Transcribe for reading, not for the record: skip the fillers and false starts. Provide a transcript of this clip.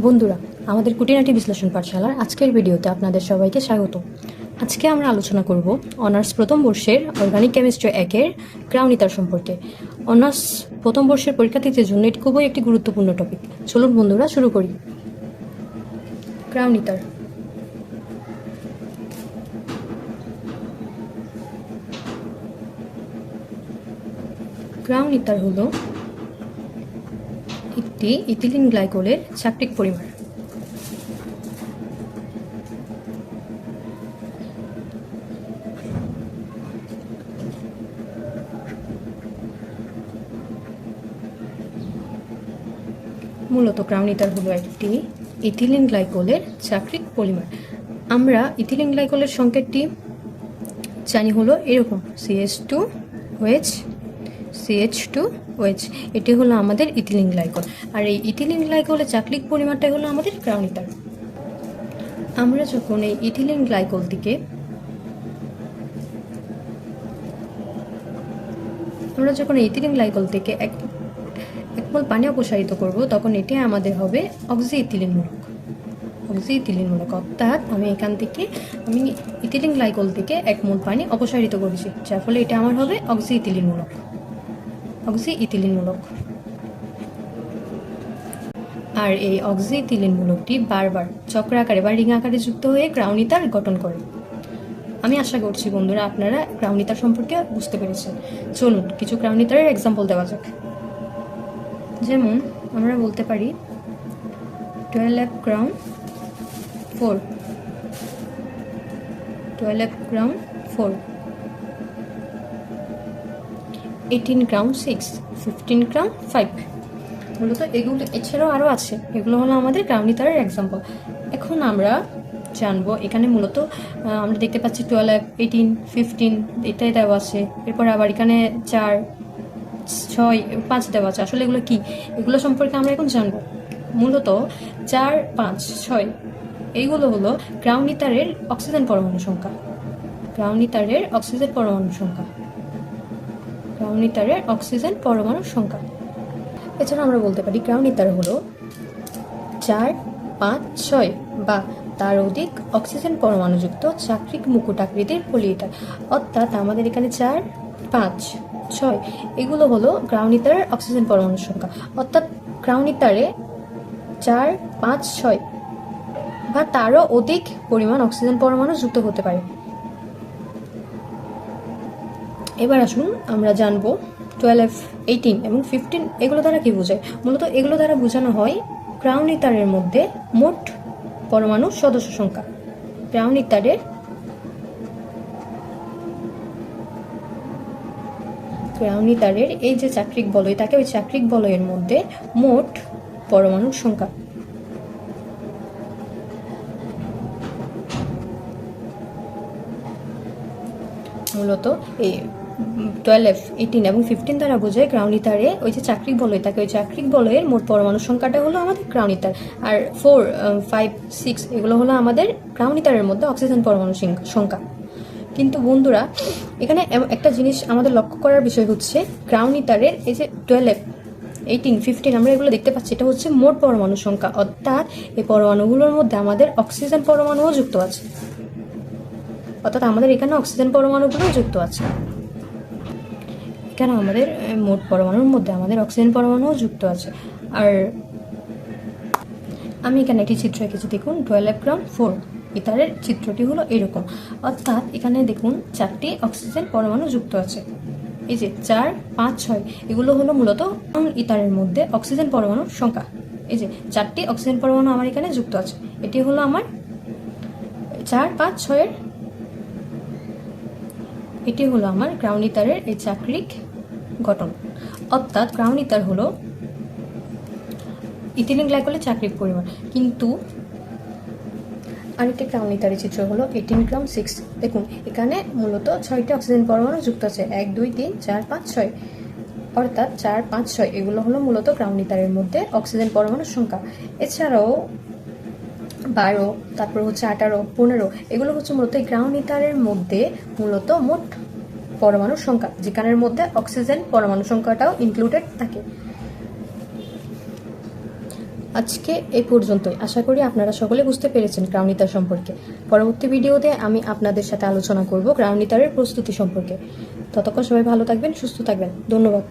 বন্ধুরা, আমাদের কুটিনাটি বিশ্লেষণ পাঠশালার আজকের ভিডিওতে আপনাদের সবাইকে স্বাগত। আজকে আমরা আলোচনা করব অনার্স প্রথম বর্ষের অর্গানিক কেমিস্ট্রি 1-এর ক্রাউনিতার সম্পর্কে। অনার্স প্রথম বর্ষের পরীক্ষার্থীদের জন্য এটি খুবই একটি গুরুত্বপূর্ণ টপিক। চলুন বন্ধুরা শুরু করি। ক্রাউনিতার ক্রাউনিতার হলো একটি ইথিলিন গ্লাইকোলের চাক্রিক পলিমার। মূলত ক্রাউনিতার হলো একটি ইথিলিন গ্লাইকোলের চাক্রিক পলিমার। আমরা ইথিলিন গ্লাইকোলের সংকেতটি জানি হলো এরকম CH2OH। এটি হলো আমাদের ইথিলিন গ্লাইকোল, আর এই ইথিলিন গ্লাইকোলের চাক্রিক পলিমারটাই হলো আমাদের ক্রাউনিতার। আমরা যখন এই ইথিলিন গ্লাইকোল থেকে এক মোল পানি অপসারিত করব, তখন এটি আমাদের হবে অক্সি ইথিলিনমূলক। অর্থাৎ আমি ইথিলিন গ্লাইকোল থেকে 1 মোল পানি অপসারিত করেছি, যার ফলে এটা আমার হবে অক্সি ইথিলিনমূলক। আর এই অক্সি ইথিলিনমূলকটি বারবার চক্র আকারে বা রিং আকারে যুক্ত হয়ে ক্রাউনিতার গঠন করে। আমি আশা করছি বন্ধুরা আপনারা ক্রাউনিতার সম্পর্কে বুঝতে পেরেছেন। চলুন কিছু ক্রাউনিতারের এক্সাম্পল দেওয়া যাক। যেমন আমরা বলতে পারি 12F ক্রাউন 4, 18 ক্রাউন 6, 15 ক্রাউন 5। মূলত এগুলো এছাড়াও আরও আছে, এগুলো হলো আমাদের ক্রাউনিতারের এক্সাম্পল। এখন আমরা জানবো এখানে মূলত আমরা দেখতে পাচ্ছি 12F, 18, 15 এটাই দেওয়া আছে। এরপর আবার এখানে 4, 6, 5 দেওয়া আছে। আসলে এগুলো কি, এগুলো সম্পর্কে আমরা এখন জানবো। মূলত 4, 5, 6 এইগুলো হলো ক্রাউনিতারের অক্সিজেন পরমাণু সংখ্যা। এছাড়া আমরা বলতে পারি ক্রাউনিতার হলো 4, 5, 6 বা তার অধিক অক্সিজেন পরমাণুযুক্ত চাক্রিক মুকুটাকৃতির পলিইথার। অর্থাৎ আমাদের এখানে 4, 5, 6 এগুলো হলো ক্রাউনিতারের অক্সিজেন পরমাণু সংখ্যা। অর্থাৎ ক্রাউনিতারে 4, 5, 6 বা তারও অধিক পরিমাণ অক্সিজেন পরমাণু যুক্ত হতে পারে। এবার আসুন আমরা জানবো 12F, 18 এবং 15 এগুলো দ্বারা কি বোঝায়। মূলত এগুলো দ্বারা বোঝানো হয় ক্রাউনিতারের মধ্যে মোট পরমাণু সদস্য সংখ্যা। ক্রাউনিতারের এই যে চাক্রিক বলয় থাকে, ওই চাক্রিক বলয়ের মধ্যে মোট পরমাণুর সংখ্যা। মূলত এই 12F, 18 এবং 15 দ্বারা বোঝায় ক্রাউনিতারে ওই যে চাক্রিক বলয় থাকে, ওই চাক্রিক বলয়ের মোট পরমাণু সংখ্যাটা হলো আমাদের ক্রাউনিতার। আর 4, 5, 6 এগুলো হলো আমাদের ক্রাউনিতারের মধ্যে অক্সিজেন পরমাণু সংখ্যা। কিন্তু বন্ধুরা এখানে একটা জিনিস আমাদের লক্ষ্য করার বিষয় হচ্ছে, ক্রাউনিতারের এই যে 12F, 18, 15 আমরা এগুলো দেখতে পাচ্ছি, এটা হচ্ছে মোট পরমাণু সংখ্যা। অর্থাৎ এই পরমাণুগুলোর মধ্যে আমাদের অক্সিজেন পরমাণুও যুক্ত আছে। এখানে আমাদের মোট পরমাণুর মধ্যে আমাদের অক্সিজেন পরমাণুও যুক্ত আছে। আর আমি এখানে একটি চিত্র এঁকেছি, দেখুন 12F ক্রাউন 4 ইথারের চিত্রটি হলো এরকম। অর্থাৎ এখানে দেখুন 4টি অক্সিজেন পরমাণু যুক্ত আছে। এই যে 4, 5, 6 এগুলো হলো মূলত ইথারের মধ্যে অক্সিজেন পরমাণুর সংখ্যা। এই যে 4টি অক্সিজেন পরমাণু আমার এখানে যুক্ত আছে। এটি হলো আমার 4, 5, 6 এটি হলো আমার ক্রাউনিতারের এই চাক্রিক গঠন। অর্থাৎ ক্রাউনিতার হলো ইথিলিন গ্লাইকোলের চাক্রিক পরিমাণ। কিন্তু আরেকটি ক্রাউনিতারের চিত্র হলো 18 ক্রাউন 6। দেখুন এখানে মূলত 6টি অক্সিজেন পরমাণু যুক্ত আছে, 1, 2, 3, 4, 5, 6। অর্থাৎ 4, 5, 6 এগুলো হলো মূলত ক্রাউনিতারের মধ্যে অক্সিজেন পরমাণুর সংখ্যা। এছাড়াও 12, তারপর হচ্ছে 18, 15 এগুলো হচ্ছে মূলত এই ক্রাউনিতারের মধ্যে মূলত মোট পরমাণুর সংখ্যা, যেখানের মধ্যে অক্সিজেন পরমাণু সংখ্যাটাও ইনক্লুডেড থাকে। আজকে এই পর্যন্তই। আশা করি আপনারা সকলে বুঝতে পেরেছেন গ্রাউন্ডিতার সম্পর্কে। পরবর্তী ভিডিওতে আমি আপনাদের সাথে আলোচনা করব গ্রাউন্ডিতারের প্রস্তুতি সম্পর্কে। ততক্ষণ সবাই ভালো থাকবেন, সুস্থ থাকবেন। ধন্যবাদ।